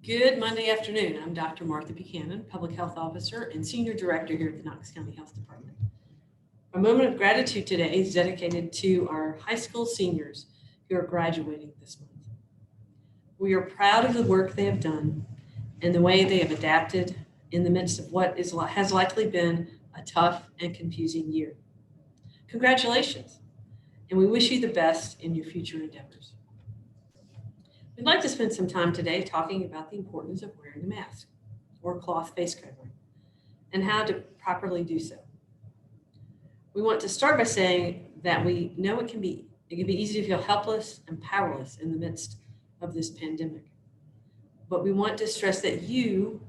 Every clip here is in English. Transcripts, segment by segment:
Good Monday afternoon. I'm Dr. Martha Buchanan, Public Health Officer and Senior Director here at the Knox County Health Department. Our moment of gratitude today is dedicated to our high school seniors who are graduating this month. We are proud of the work they have done and the way they have adapted in the midst of what has likely been a tough and confusing year. Congratulations, and we wish you the best in your future endeavors. We'd like to spend some time today talking about the importance of wearing a mask or cloth face covering and how to properly do so. We want to start by saying that we know it can be easy to feel helpless and powerless in the midst of this pandemic. But we want to stress that you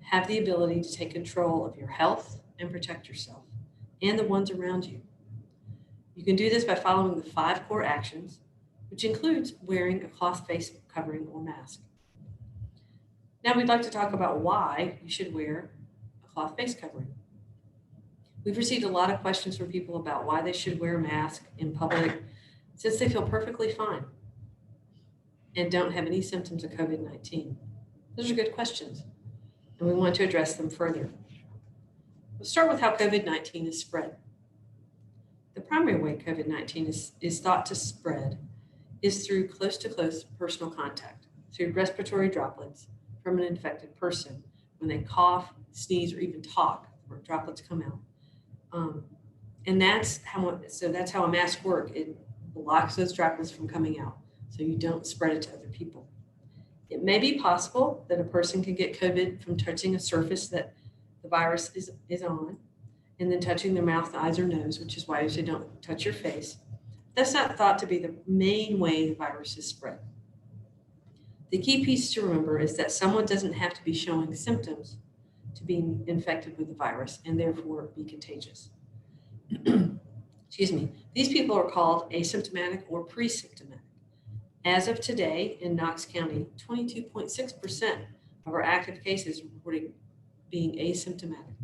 have the ability to take control of your health and protect yourself and the ones around you. You can do this by following the 5 core actions, which includes wearing a cloth face covering or mask. Now we'd like to talk about why you should wear a cloth face covering. We've received a lot of questions from people about why they should wear a mask in public since they feel perfectly fine and don't have any symptoms of COVID-19. Those are good questions, and we want to address them further. We'll start with how COVID-19 is spread. The primary way COVID-19 is thought to spread is through close-to-close personal contact, through respiratory droplets from an infected person. When they cough, sneeze, or even talk, where droplets come out. And that's how a mask works. It blocks those droplets from coming out, so you don't spread it to other people. It may be possible that a person can get COVID from touching a surface that the virus is on, and then touching their mouth, eyes, or nose, which is why you say don't touch your face. That's not thought to be the main way the virus is spread. The key piece to remember is that someone doesn't have to be showing symptoms to be infected with the virus and therefore be contagious. Excuse me. These people are called asymptomatic or pre-symptomatic. As of today in Knox County, 22.6% of our active cases reporting being asymptomatic.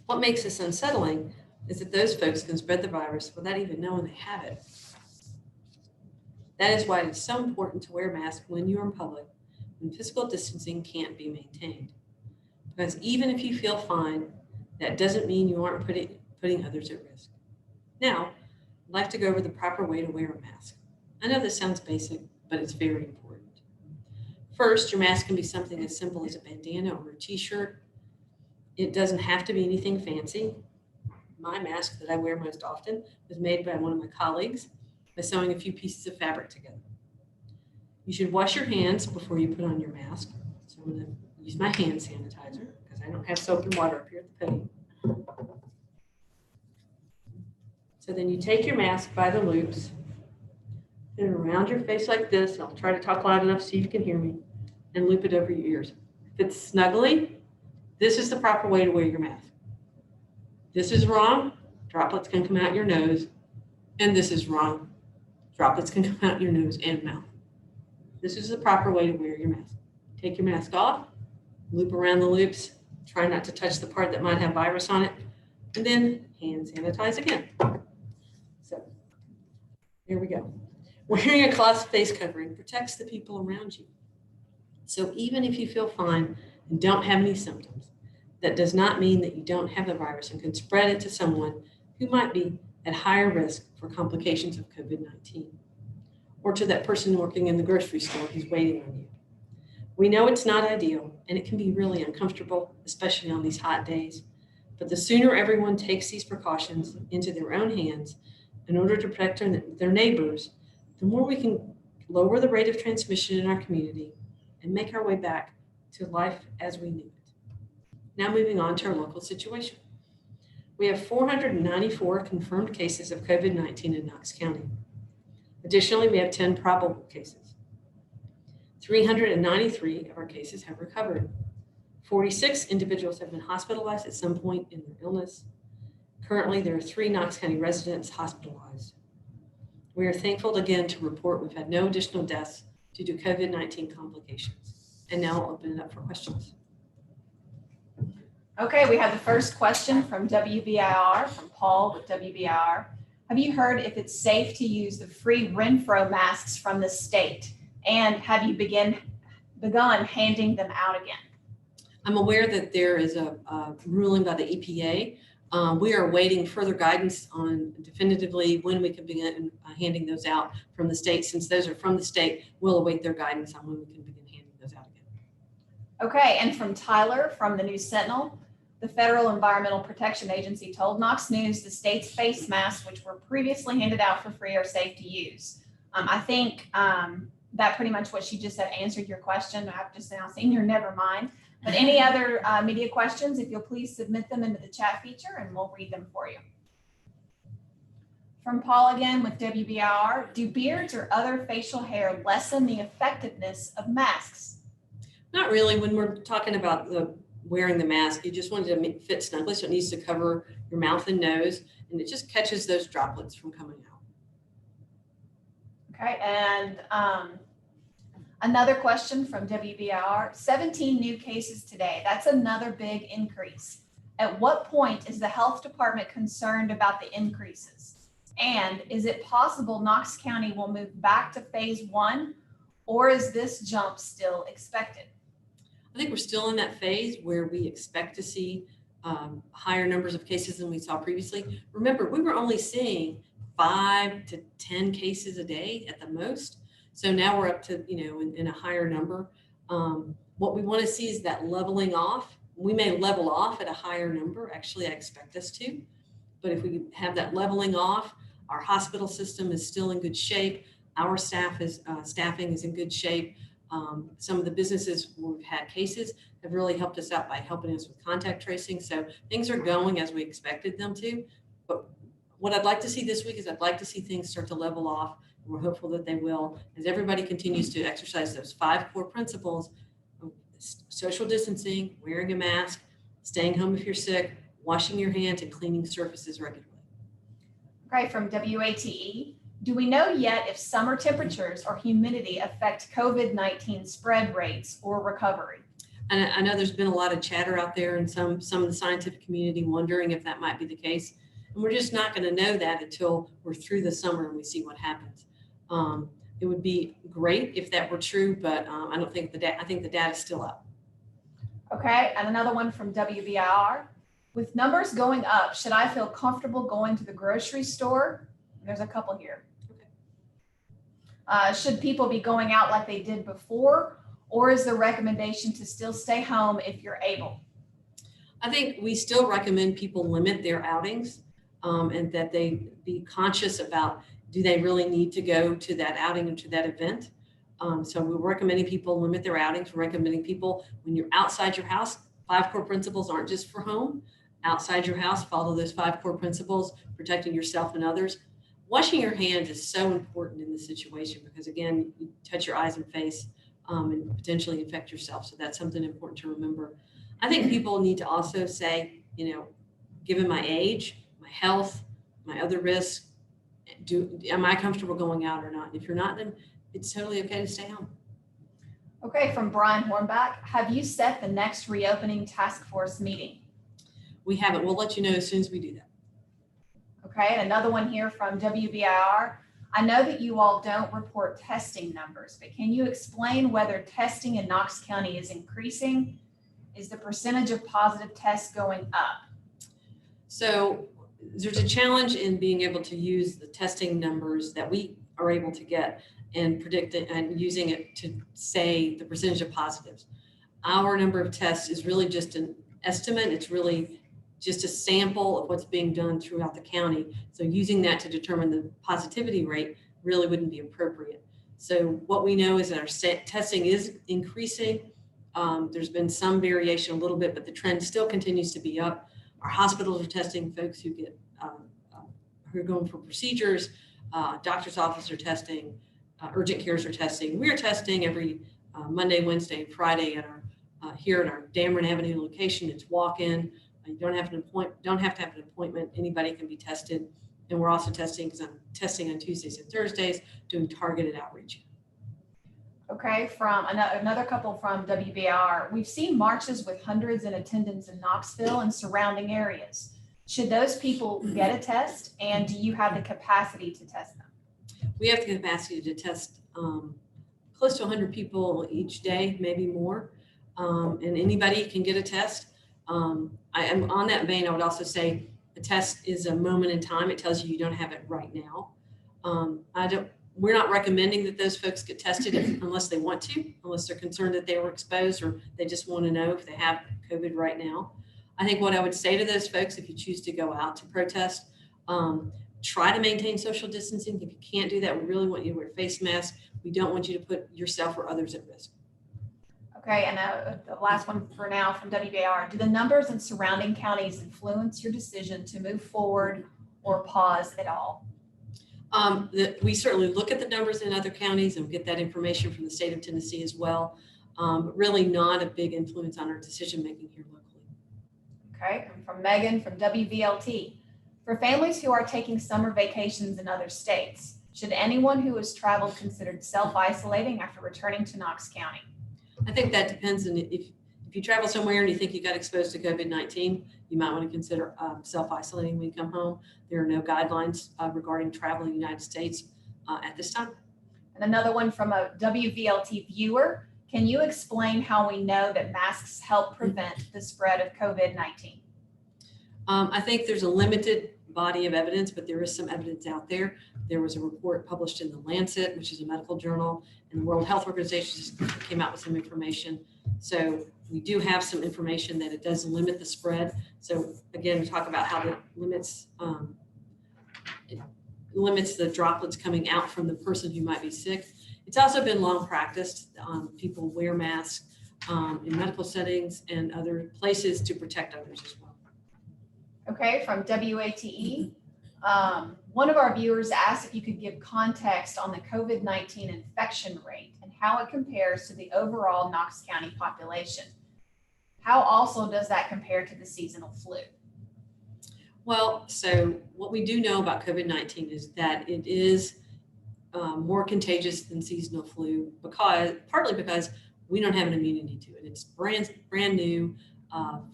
What makes this unsettling is that those folks can spread the virus without even knowing they have it. That is why it's so important to wear a mask when you're in public, when physical distancing can't be maintained. Because even if you feel fine, that doesn't mean you aren't putting others at risk. Now, I'd like to go over the proper way to wear a mask. I know this sounds basic, but it's very important. First, your mask can be something as simple as a bandana or a t-shirt. It doesn't have to be anything fancy. My mask that I wear most often was made by one of my colleagues by sewing a few pieces of fabric together. You should wash your hands before you put on your mask. So I'm going to use my hand sanitizer because I don't have soap and water up here at the podium. So then you take your mask by the loops, put it around your face like this. I'll try to talk loud enough so you can hear me, and loop it over your ears. If it's snuggly, this is the proper way to wear your mask. This is wrong, droplets can come out your nose, and this is wrong, droplets can come out your nose and mouth. This is the proper way to wear your mask. Take your mask off, loop around the loops, try not to touch the part that might have virus on it, and then hand sanitize again. So, here we go. Wearing a cloth face covering protects the people around you. So even if you feel fine and don't have any symptoms, that does not mean that you don't have the virus and can spread it to someone who might be at higher risk for complications of COVID-19, or to that person working in the grocery store who's waiting on you. We know it's not ideal and it can be really uncomfortable, especially on these hot days, but the sooner everyone takes these precautions into their own hands in order to protect their neighbors, the more we can lower the rate of transmission in our community and make our way back to life as we knew it. Now moving on to our local situation. We have 494 confirmed cases of COVID-19 in Knox County. Additionally, we have 10 probable cases. 393 of our cases have recovered. 46 individuals have been hospitalized at some point in their illness. Currently, there are 3 Knox County residents hospitalized. We are thankful again to report we've had no additional deaths due to COVID-19 complications. And now I'll open it up for questions. Okay, we have the first question from WBIR, from Paul with WBIR. Have you heard if it's safe to use the free Renfro masks from the state? And have you begun handing them out again? I'm aware that there is a ruling by the EPA. We are waiting further guidance on definitively when we can begin handing those out from the state. Since those are from the state, we'll await their guidance on when we can begin handing those out again. Okay, and from Tyler from the News Sentinel, the Federal Environmental Protection Agency told Knox News the state's face masks, which were previously handed out for free, are safe to use. I think that pretty much what she just said answered your question. I've just now seen your never mind. But any other media questions, if you'll please submit them into the chat feature and we'll read them for you. From Paul again with WBIR, do beards or other facial hair lessen the effectiveness of masks? Not really. When we're talking about wearing the mask, you just want it to fit snugly, so it needs to cover your mouth and nose, and it just catches those droplets from coming out. Okay, and another question from WBIR, 17 new cases today. That's another big increase. At what point is the health department concerned about the increases? And is it possible Knox County will move back to phase 1, or is this jump still expected? I think we're still in that phase where we expect to see higher numbers of cases than we saw previously. Remember, we were only seeing 5 to 10 cases a day at the most. So now we're up to, in a higher number. What we want to see is that leveling off. We may level off at a higher number. Actually, I expect us to. But if we have that leveling off, our hospital system is still in good shape. Our staffing is in good shape. Some of the businesses where we've had cases have really helped us out by helping us with contact tracing. So things are going as we expected them to. But what I'd like to see this week is I'd like to see things start to level off. We're hopeful that they will, as everybody continues to exercise those 5 core principles of social distancing, wearing a mask, staying home if you're sick, washing your hands, and cleaning surfaces regularly. Okay, from WATE, do we know yet if summer temperatures or humidity affect COVID-19 spread rates or recovery? And I know there's been a lot of chatter out there in some of the scientific community wondering if that might be the case. And we're just not going to know that until we're through the summer and we see what happens. It would be great if that were true, but I don't think I think the data is still up. Okay, and another one from WBIR. With numbers going up, should I feel comfortable going to the grocery store? There's a couple here. Okay. Should people be going out like they did before, or is the recommendation to still stay home if you're able? I think we still recommend people limit their outings and that they be conscious about, do they really need to go to that outing or to that event? So we're recommending people limit their outings. We're recommending people, when you're outside your house, 5 core principles aren't just for home. Outside your house, follow those 5 core principles, protecting yourself and others. Washing your hands is so important in this situation because, again, you touch your eyes and face and potentially infect yourself. So that's something important to remember. I think people need to also say, given my age, my health, my other risks, am I comfortable going out or not? And if you're not, then it's totally okay to stay home. Okay, from Brian Hornback, have you set the next reopening task force meeting? We haven't. We'll let you know as soon as we do that. Okay, and another one here from WBIR. I know that you all don't report testing numbers, but can you explain whether testing in Knox County is increasing? Is the percentage of positive tests going up? So there's a challenge in being able to use the testing numbers that we are able to get and predict it and using it to say the percentage of positives. Our number of tests is really just an estimate. It's really just a sample of what's being done throughout the county. So using that to determine the positivity rate really wouldn't be appropriate. So what we know is that our testing is increasing. There's been some variation a little bit, but the trend still continues to be up. Our hospitals are testing folks who get who are going for procedures. Doctor's offices are testing. Urgent cares are testing. We're testing every Monday, Wednesday, and Friday at our here at our Dameron Avenue location. It's walk-in. You don't have to have an appointment. Anybody can be tested. And we're also testing, because I'm testing on Tuesdays and Thursdays, doing targeted outreach. Okay, from another couple from WBR. We've seen marches with hundreds in attendance in Knoxville and surrounding areas. Should those people get a test, and do you have the capacity to test them? We have the capacity to test close to 100 people each day, maybe more, and anybody can get a test. I am on that vein. I would also say a test is a moment in time. It tells you don't have it right now. We're not recommending that those folks get tested unless they want to, unless they're concerned that they were exposed or they just want to know if they have COVID right now. I think what I would say to those folks, if you choose to go out to protest, try to maintain social distancing. If you can't do that, we really want you to wear face masks. We don't want you to put yourself or others at risk. Okay, and the last one for now from WBAR. Do the numbers in surrounding counties influence your decision to move forward or pause at all? We certainly look at the numbers in other counties and get that information from the state of Tennessee as well, but really not a big influence on our decision making here locally. Okay, and from Megan from WVLT. For families who are taking summer vacations in other states, should anyone who has traveled considered self-isolating after returning to Knox County? I think that depends on if you travel somewhere and you think you got exposed to COVID-19, you might want to consider self-isolating when you come home. There are no guidelines regarding travel in the United States at this time. And another one from a WVLT viewer. Can you explain how we know that masks help prevent the spread of COVID-19? I think there's a limited body of evidence, but there is some evidence out there. There was a report published in the Lancet, which is a medical journal, and the World Health Organization just came out with some information. So we do have some information that it does limit the spread. So again, we talk about how it limits the droplets coming out from the person who might be sick. It's also been long practiced. People wear masks in medical settings and other places to protect others as well. Okay, from WATE. One of our viewers asked if you could give context on the COVID-19 infection rate and how it compares to the overall Knox County population. How also does that compare to the seasonal flu? Well, so what we do know about COVID-19 is that it is more contagious than seasonal flu partly because we don't have an immunity to it. It's brand new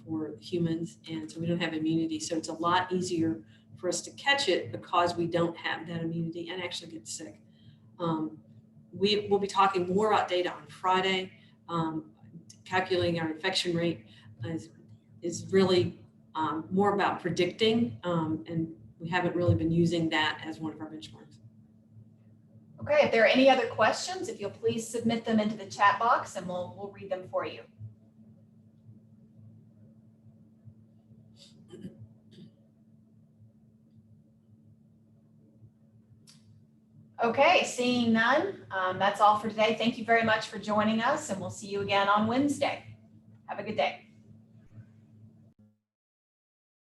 for humans, and so we don't have immunity. So it's a lot easier for us to catch it because we don't have that immunity and actually get sick. We will be talking more about data on Friday. Calculating our infection rate is really more about predicting, and we haven't really been using that as one of our benchmarks. Okay, if there are any other questions, if you'll please submit them into the chat box and we'll read them for you. Okay, seeing none, that's all for today. Thank you very much for joining us, and we'll see you again on Wednesday. Have a good day.